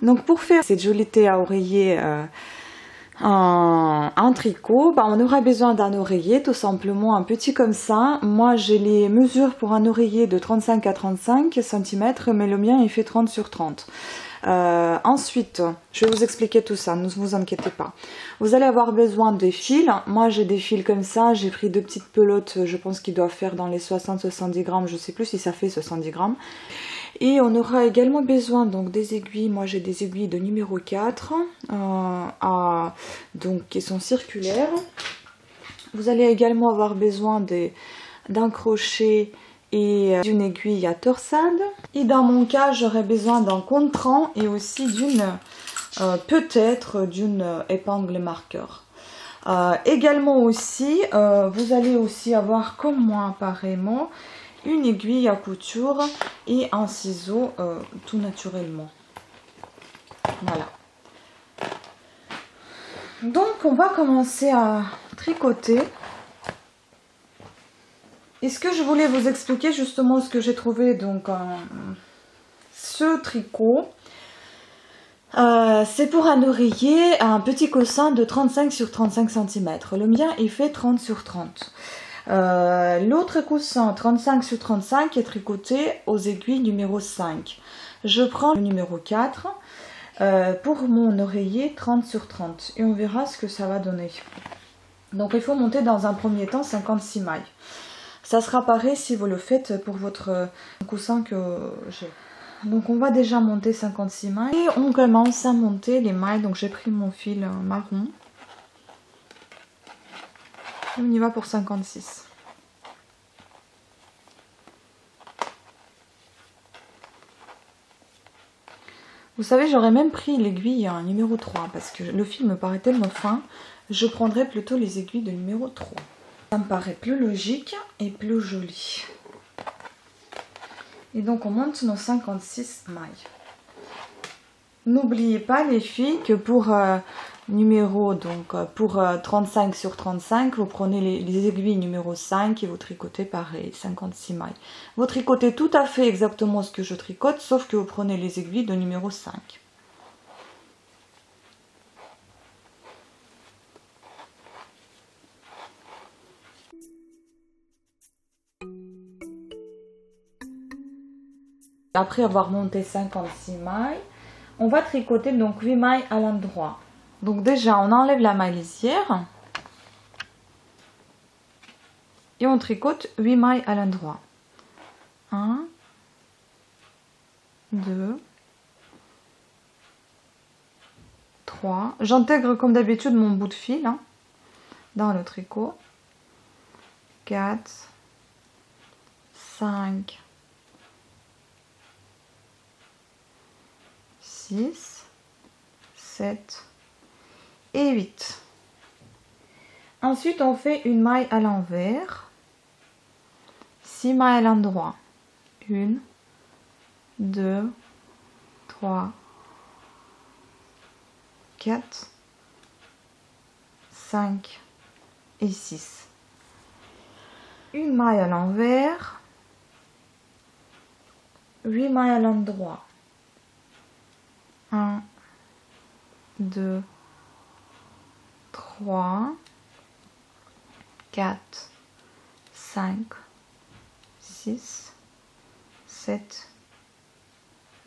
Donc pour faire cette jolie thé à oreiller en tricot, on aura besoin d'un oreiller, tout simplement un petit comme ça. Moi j'ai les mesures pour un oreiller de 35 à 35 cm, mais le mien il fait 30 sur 30. Ensuite, je vais vous expliquer tout ça, ne vous inquiétez pas. Vous allez avoir besoin des fils. Moi j'ai des fils comme ça, j'ai pris deux petites pelotes, je pense qu'ils doivent faire dans les 60-70 grammes, je sais plus si ça fait 70 grammes. Et on aura également besoin donc des aiguilles. Moi j'ai des aiguilles de numéro 4 donc qui sont circulaires. Vous allez également avoir besoin d'un crochet et d'une aiguille à torsade. Et dans mon cas j'aurai besoin d'un contrant et aussi peut-être d'une épingle marqueur. Également aussi vous allez aussi avoir comme moi apparemment une aiguille à couture et un ciseau tout naturellement. Voilà. Donc on va commencer à tricoter. Et ce que je voulais vous expliquer justement, ce que j'ai trouvé donc ce tricot, c'est pour un oreiller, un petit coussin de 35 sur 35 cm. Le mien il fait 30 sur 30. L'autre coussin 35 sur 35 est tricoté aux aiguilles numéro 5. Je prends le numéro 4 pour mon oreiller 30 sur 30 et on verra ce que ça va donner. Donc il faut monter dans un premier temps 56 mailles. Ça sera pareil si vous le faites pour votre coussin que j'ai. Donc on va déjà monter 56 mailles et on commence à monter les mailles. Donc j'ai pris mon fil marron. On y va pour 56. Vous savez, j'aurais même pris l'aiguille numéro 3 parce que le fil me paraît tellement fin. Je prendrais plutôt les aiguilles de numéro 3. Ça me paraît plus logique et plus joli. Et donc on monte nos 56 mailles. N'oubliez pas les filles que pour pour 35 sur 35, vous prenez les aiguilles numéro 5 et vous tricotez pareil, 56 mailles. Vous tricotez tout à fait exactement ce que je tricote, sauf que vous prenez les aiguilles de numéro 5. Après avoir monté 56 mailles, on va tricoter donc 8 mailles à l'endroit. Donc déjà, on enlève la maille lisière et on tricote 8 mailles à l'endroit. 1, 2, 3. J'intègre comme d'habitude mon bout de fil dans le tricot. 4, 5, 6, 7 et 8. Ensuite, on fait une maille à l'envers, 6 mailles à l'endroit. 1, 2, 3, 4, 5 et 6. Une maille à l'envers, 8 mailles à l'endroit. 1, 2, 3, 4, 5, 6, 7,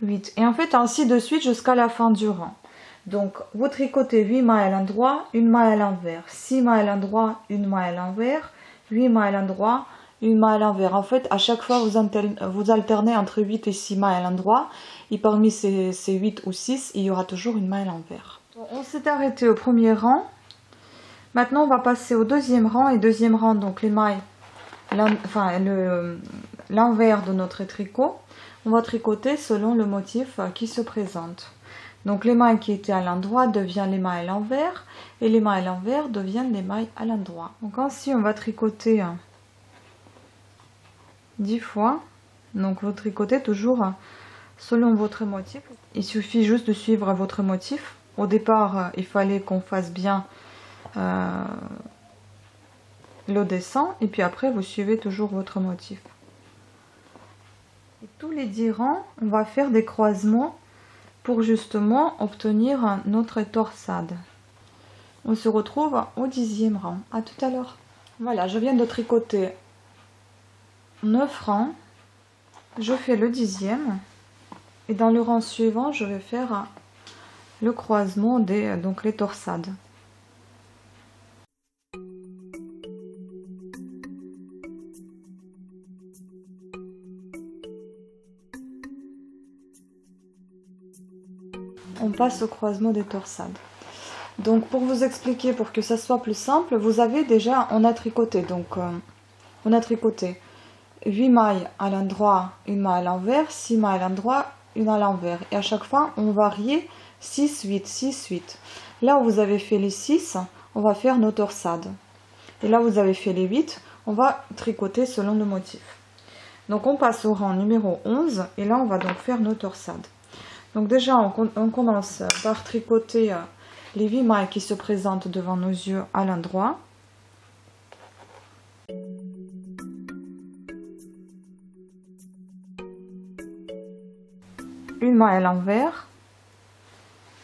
8. Et en fait, ainsi de suite jusqu'à la fin du rang. Donc, vous tricotez 8 mailles à l'endroit, une maille à l'envers, 6 mailles à l'endroit, une maille à l'envers, 8 mailles à l'endroit, une maille à l'envers. En fait, à chaque fois, vous alternez entre 8 et 6 mailles à l'endroit. Et parmi ces 8 ou 6, il y aura toujours une maille à l'envers. On s'est arrêté au premier rang. Maintenant, on va passer au deuxième rang. Et deuxième rang, donc les mailles, l'envers de notre tricot. On va tricoter selon le motif qui se présente. Donc les mailles qui étaient à l'endroit deviennent les mailles à l'envers. Et les mailles à l'envers deviennent les mailles à l'endroit. Donc ainsi, on va tricoter 10 fois. Donc vous tricotez toujours selon votre motif. Il suffit juste de suivre votre motif. Au départ, il fallait qu'on fasse bien le dessin, et puis après vous suivez toujours votre motif. Et tous les 10 rangs, on va faire des croisements pour justement obtenir notre torsade. On se retrouve au 10e rang. À tout à l'heure. Voilà, je viens de tricoter 9 rangs. Je fais le 10e. Et dans le rang suivant, je vais faire le croisement des donc les torsades. On passe au croisement des torsades. Donc pour vous expliquer, pour que ça soit plus simple, vous avez déjà, on a tricoté, donc on a tricoté 8 mailles à l'endroit, une maille à l'envers, 6 mailles à l'endroit, une à l'envers. Et à chaque fois, on variait 6, 8, 6, 8. Là où vous avez fait les 6, on va faire nos torsades. Et là où vous avez fait les 8, on va tricoter selon le motif. Donc on passe au rang numéro 11, et là on va donc faire nos torsades. Donc déjà, on commence par tricoter les 8 mailles qui se présentent devant nos yeux à l'endroit. Une maille à l'envers.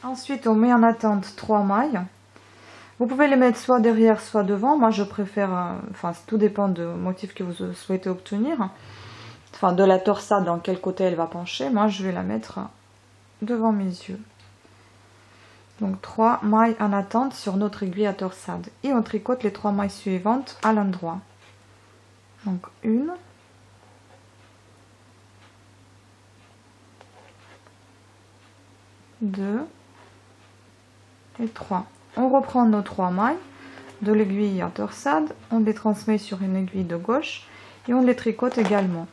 Ensuite, on met en attente 3 mailles. Vous pouvez les mettre soit derrière, soit devant. Moi, je préfère, enfin, tout dépend du motif que vous souhaitez obtenir. Enfin, de la torsade, dans quel côté elle va pencher. Moi, je vais la mettre devant mes yeux. Donc 3 mailles en attente sur notre aiguille à torsade. Et on tricote les 3 mailles suivantes à l'endroit. Donc 1, 2 et 3. On reprend nos 3 mailles de l'aiguille à torsade, on les transmet sur une aiguille de gauche et on les tricote également.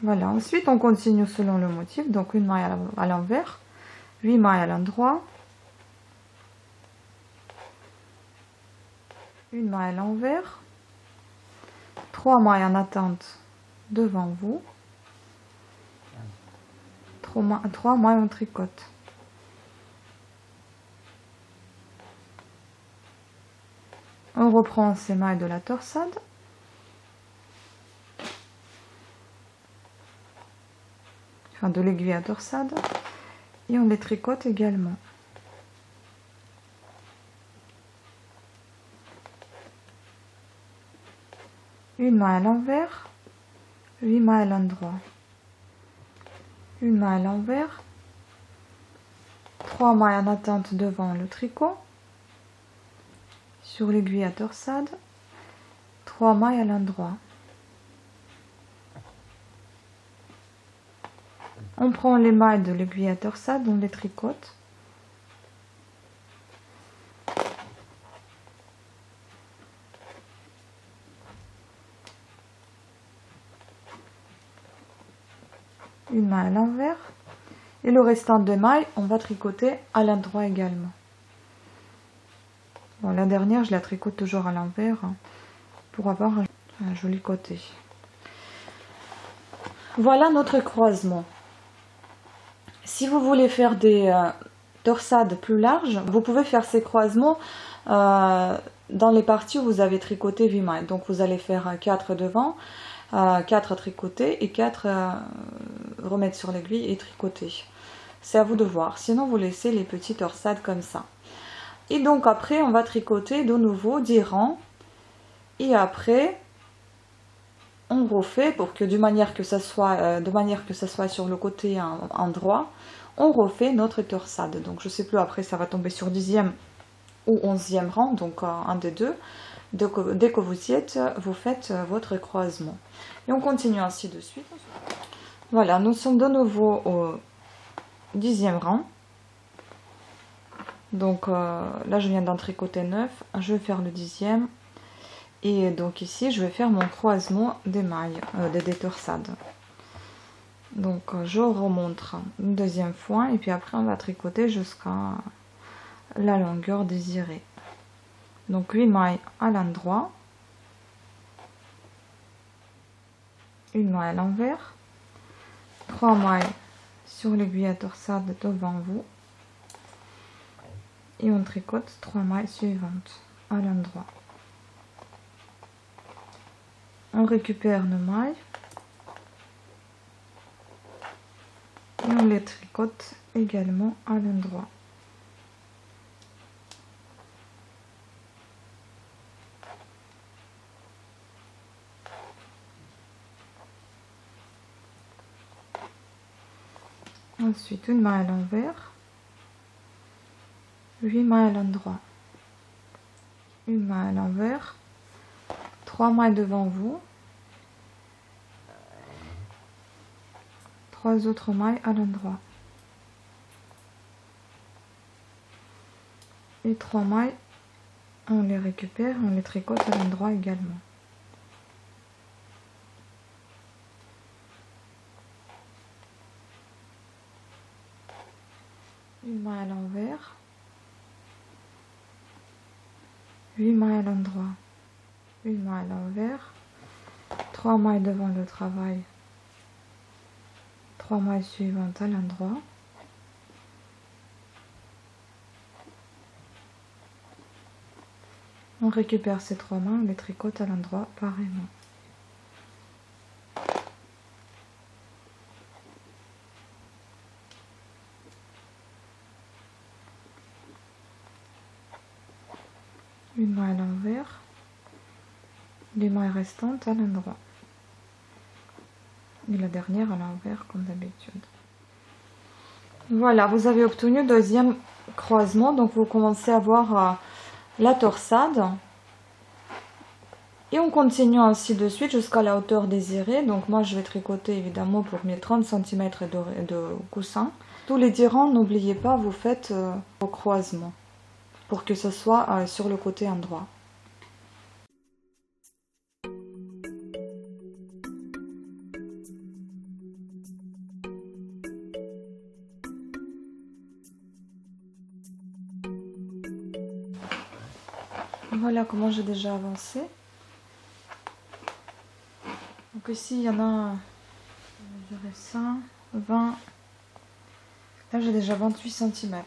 Voilà, ensuite on continue selon le motif, donc une maille à l'envers, 8 mailles à l'endroit, une maille à l'envers, 3 mailles en attente devant vous, 3 mailles en tricote. On reprend ces mailles de la torsade. Enfin, de l'aiguille à torsade. Et on les tricote également. Une maille à l'envers, 8 mailles à l'endroit. Une maille à l'envers, 3 mailles en attente devant le tricot. Sur l'aiguille à torsade, 3 mailles à l'endroit. On prend les mailles de l'aiguille à torsade, on les tricote. Une maille à l'envers. Et le restant de mailles, on va tricoter à l'endroit également. Bon, la dernière, je la tricote toujours à l'envers pour avoir un joli côté. Voilà notre croisement. Si vous voulez faire des torsades plus larges, vous pouvez faire ces croisements dans les parties où vous avez tricoté 8 mailles. Donc vous allez faire 4 devant, 4 tricotés et 4 remettre sur l'aiguille et tricoter. C'est à vous de voir. Sinon vous laissez les petits torsades comme ça. Et donc après on va tricoter de nouveau 10 rangs. Et après on refait pour que de manière que ça soit sur le côté endroit, on refait notre torsade. Donc je sais plus, après ça va tomber sur 10e ou 11e rang, donc un des deux. Dès que vous y êtes, vous faites votre croisement. Et on continue ainsi de suite. Voilà, nous sommes de nouveau au 10e rang. Donc là je viens d'en tricoter 9, je vais faire le 10e. Et donc ici, je vais faire mon croisement des mailles, des torsades. Donc je remonte une deuxième fois et puis après on va tricoter jusqu'à la longueur désirée. Donc 8 mailles à l'endroit. une maille à l'envers, 3 mailles sur l'aiguille à torsade devant vous et on tricote 3 mailles suivantes à l'endroit. On récupère nos mailles et on les tricote également à l'endroit. Ensuite, une maille à l'envers, 8 mailles à l'endroit, une maille à l'envers, 3 mailles devant vous, 3 autres mailles à l'endroit et 3 mailles, on les récupère, on les tricote à l'endroit également. Une maille à l'envers, 8 mailles à l'endroit, une maille à l'envers, 3 mailles devant le travail, 3 mailles suivantes à l'endroit, on récupère ces 3 mailles, on les tricote à l'endroit pareillement. Une maille à l'envers, les mailles restantes à l'endroit et la dernière à l'envers comme d'habitude. Voilà, vous avez obtenu le deuxième croisement, donc vous commencez à voir la torsade et on continue ainsi de suite jusqu'à la hauteur désirée. Donc moi je vais tricoter évidemment pour mes 30 cm de coussin. Tous les 10 rangs, n'oubliez pas, vous faites vos croisements pour que ce soit sur le côté endroit. Voilà comment j'ai déjà avancé. Donc ici il y en a, je dirais ça, 20. Là j'ai déjà 28 cm.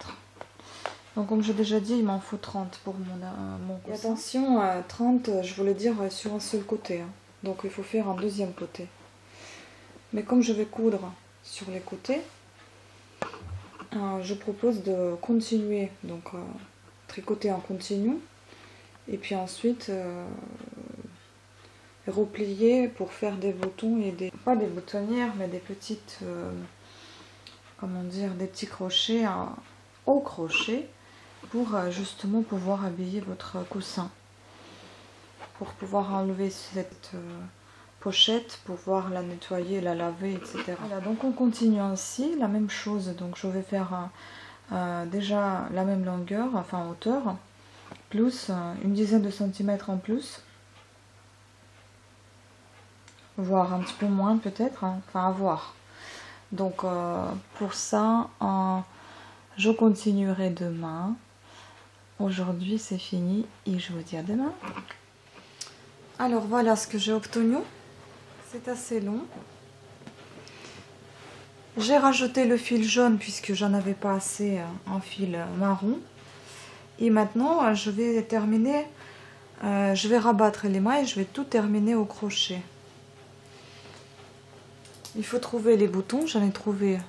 Donc comme j'ai déjà dit, il m'en faut 30 pour mon coussin. Et attention, 30, je voulais dire sur un seul côté. Hein. Donc il faut faire un deuxième côté. Mais comme je vais coudre sur les côtés, je propose de continuer. Donc tricoter en continu. Et puis ensuite replier pour faire des boutons et des... pas des boutonnières, mais des petites... comment dire, des petits crochets au crochet pour justement pouvoir habiller votre coussin, pour pouvoir enlever cette pochette, pouvoir la nettoyer, la laver, etc. Voilà, donc on continue ainsi, la même chose. Donc je vais faire déjà la même longueur, enfin hauteur, plus une dizaine de centimètres en plus, voire un petit peu moins peut-être, hein, enfin à voir. Donc pour ça, je continuerai demain. Aujourd'hui c'est fini et je vous dis à demain. Alors voilà ce que j'ai obtenu. C'est assez long. J'ai rajouté le fil jaune puisque j'en avais pas assez en fil marron. Et maintenant je vais terminer, je vais rabattre les mailles, je vais tout terminer au crochet. Il faut trouver les boutons, j'en ai trouvé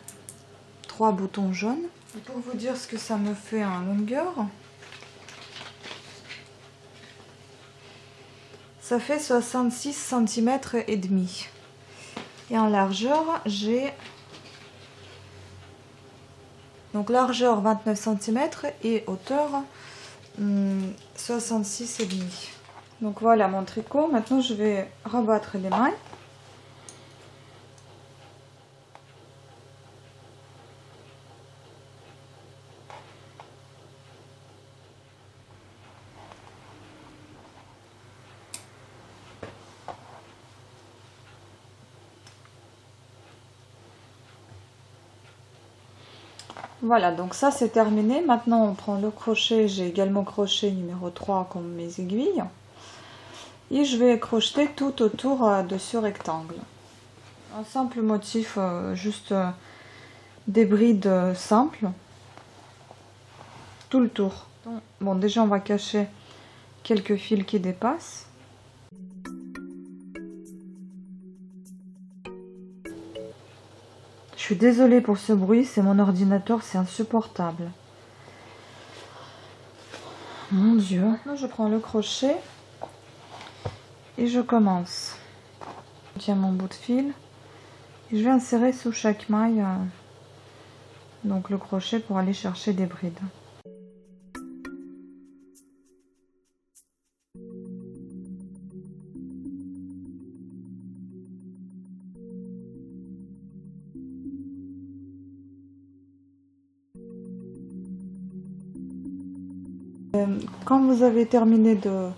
3 boutons jaunes. Et pour vous dire ce que ça me fait en longueur, ça fait 66 cm et demi. Et en largeur, j'ai donc largeur 29 cm et hauteur 66 et demi. Donc voilà mon tricot. Maintenant je vais rabattre les mailles. Voilà, donc ça c'est terminé. Maintenant on prend le crochet, j'ai également crochet numéro 3 comme mes aiguilles. Et je vais crocheter tout autour de ce rectangle. Un simple motif, juste des brides simples, tout le tour. Bon, déjà on va cacher quelques fils qui dépassent. Je suis désolée pour ce bruit, c'est mon ordinateur, c'est insupportable. Mon Dieu. Maintenant je prends le crochet et je commence. Je tiens mon bout de fil et je vais insérer sous chaque maille donc le crochet pour aller chercher des brides. Quand vous avez terminé de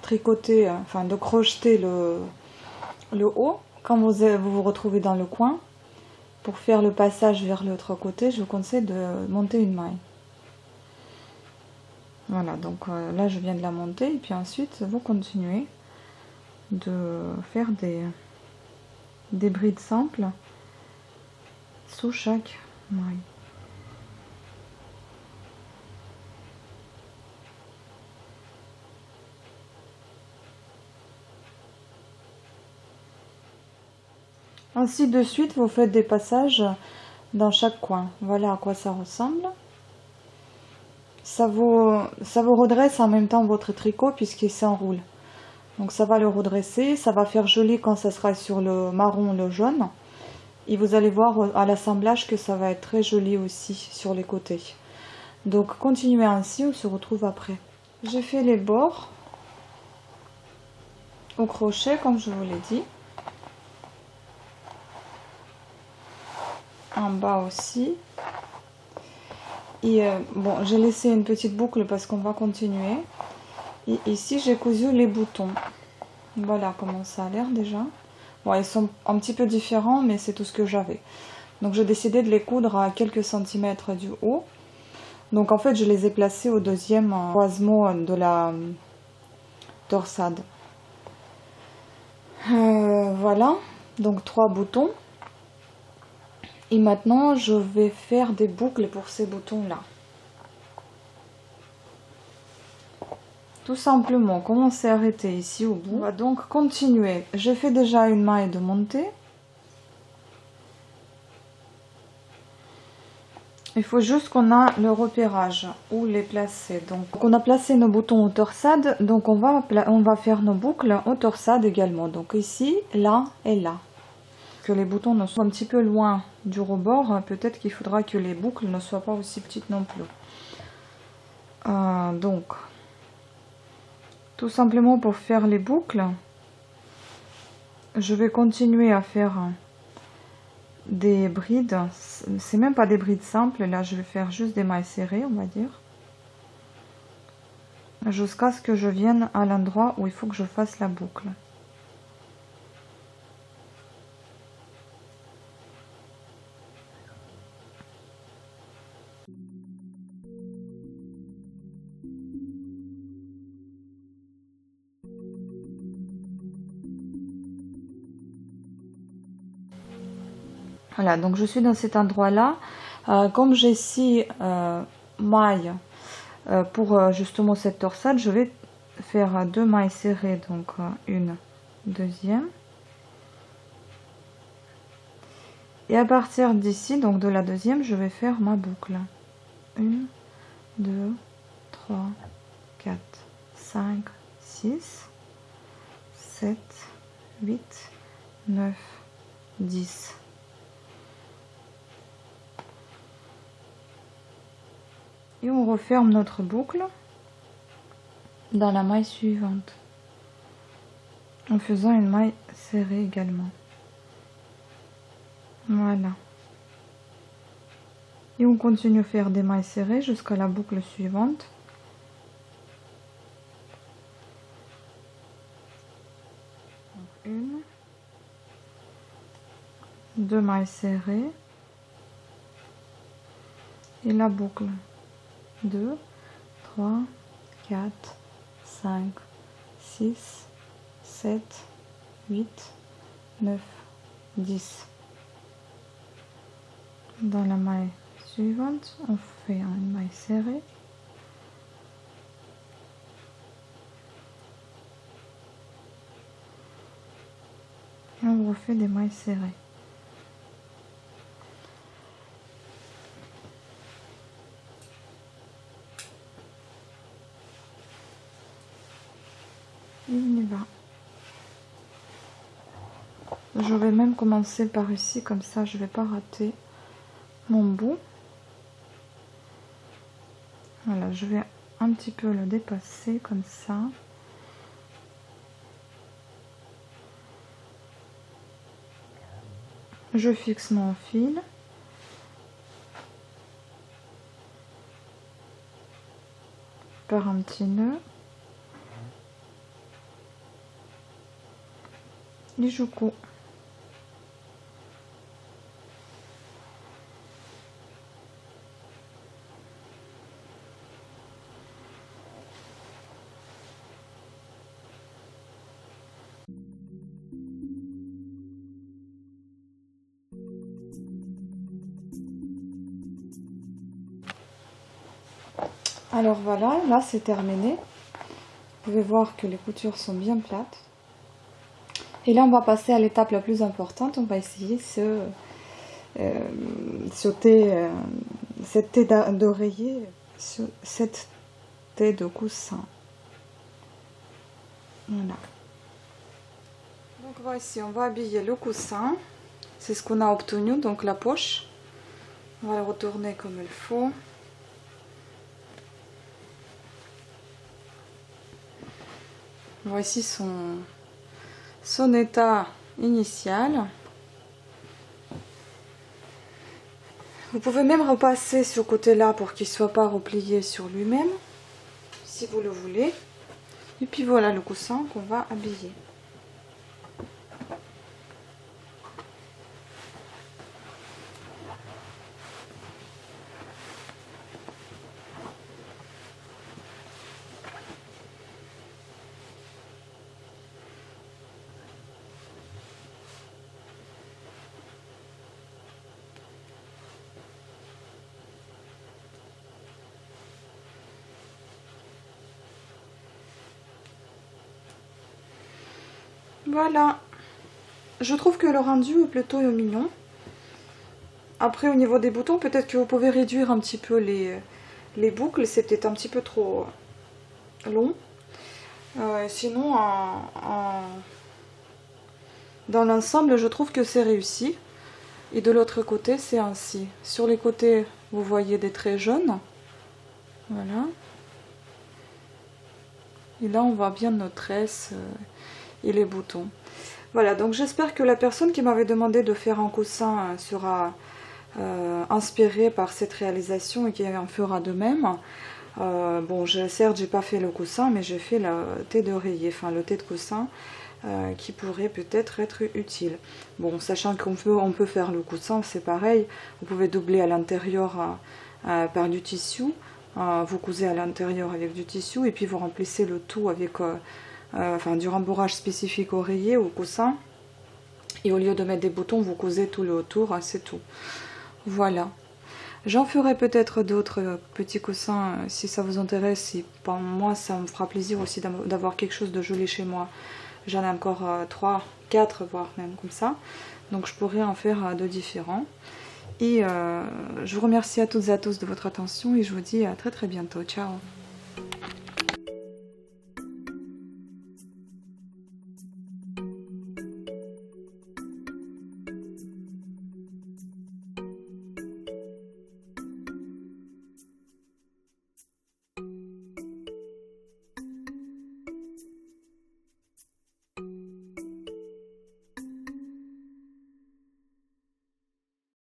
tricoter, enfin de crocheter le haut, quand vous retrouvez dans le coin, pour faire le passage vers l'autre côté, je vous conseille de monter une maille. Voilà, donc là je viens de la monter, et puis ensuite vous continuez de faire des brides simples sous chaque maille. Ainsi de suite, vous faites des passages dans chaque coin. Voilà à quoi ça ressemble. Ça vous redresse en même temps votre tricot puisqu'il s'enroule. Donc ça va le redresser, ça va faire joli quand ça sera sur le marron, le jaune. Et vous allez voir à l'assemblage que ça va être très joli aussi sur les côtés. Donc continuez ainsi, on se retrouve après. J'ai fait les bords au crochet comme je vous l'ai dit. En bas aussi. Et bon, j'ai laissé une petite boucle parce qu'on va continuer. Et ici j'ai cousu les boutons. Voilà comment ça a l'air déjà. Bon, ils sont un petit peu différents, mais c'est tout ce que j'avais. Donc j'ai décidé de les coudre à quelques centimètres du haut. Donc en fait je les ai placés au deuxième croisement de la torsade. Voilà, donc 3 boutons. Et maintenant, je vais faire des boucles pour ces boutons-là. Tout simplement, comme on s'est arrêté ici au bout, on va donc continuer. J'ai fait déjà une maille de montée. Il faut juste qu'on a le repérage, où les placer. Donc on a placé nos boutons aux torsades, donc on va faire nos boucles aux torsades également. Donc ici, là et là. Que les boutons ne soient un petit peu loin du rebord, peut-être qu'il faudra que les boucles ne soient pas aussi petites non plus. Donc, tout simplement pour faire les boucles, je vais continuer à faire des brides. C'est même pas des brides simples, là je vais faire juste des mailles serrées, on va dire. Jusqu'à ce que je vienne à l'endroit où il faut que je fasse la boucle. Voilà, donc je suis dans cet endroit-là. Comme j'ai 6 mailles pour justement cette torsade, je vais faire 2 mailles serrées, donc une deuxième. Et à partir d'ici, donc de la deuxième, je vais faire ma boucle. 1, 2, 3, 4, 5, 6, 7, 8, 9, 10. Et on referme notre boucle dans la maille suivante, en faisant une maille serrée également. Voilà. Et on continue à faire des mailles serrées jusqu'à la boucle suivante. Donc 1, 2 mailles serrées et la boucle. 2, 3, 4, 5, 6, 7, 8, 9, 10. Dans la maille suivante, on fait une maille serrée. Et on refait des mailles serrées. Et on y va. Je vais même commencer par ici, comme ça je vais pas rater mon bout. Voilà, je vais un petit peu le dépasser comme ça. Je fixe mon fil. Par un petit nœud. Et je couds. Alors voilà, là c'est terminé. Vous pouvez voir que les coutures sont bien plates. Et là on va passer à l'étape la plus importante. On va essayer cette taie d'oreiller sur cette taie de coussin. Voilà. Donc voici, on va habiller le coussin. C'est ce qu'on a obtenu, donc la poche. On va le retourner comme il faut. Voici son état initial. Vous pouvez même repasser ce côté-là pour qu'il ne soit pas replié sur lui-même, si vous le voulez. Et puis voilà le coussin qu'on va habiller. Voilà, je trouve que le rendu est plutôt mignon. Après au niveau des boutons, peut-être que vous pouvez réduire un petit peu les boucles, c'est peut-être un petit peu trop long. Sinon, dans l'ensemble, je trouve que c'est réussi. Et de l'autre côté, c'est ainsi. Sur les côtés, vous voyez des traits jaunes. Voilà. Et là, on voit bien nos tresses et les boutons. Voilà, donc j'espère que la personne qui m'avait demandé de faire un coussin sera inspirée par cette réalisation et qui en fera de même. Bon, certes, j'ai pas fait le coussin, mais j'ai fait la taie d'oreiller, enfin le taie de coussin qui pourrait peut-être être utile. Bon, sachant qu'on peut faire le coussin, c'est pareil. Vous pouvez doubler à l'intérieur par du tissu. Vous cousez à l'intérieur avec du tissu et puis vous remplissez le tout avec du rembourrage spécifique oreiller ou coussin. Et au lieu de mettre des boutons, vous cousez tout le autour, c'est tout. Voilà. J'en ferai peut-être d'autres petits coussins si ça vous intéresse. Et pour moi, ça me fera plaisir aussi d'avoir quelque chose de joli chez moi. J'en ai encore 3, 4, voire même comme ça. Donc je pourrais en faire de différents. Et je vous remercie à toutes et à tous de votre attention et je vous dis à très très bientôt. Ciao!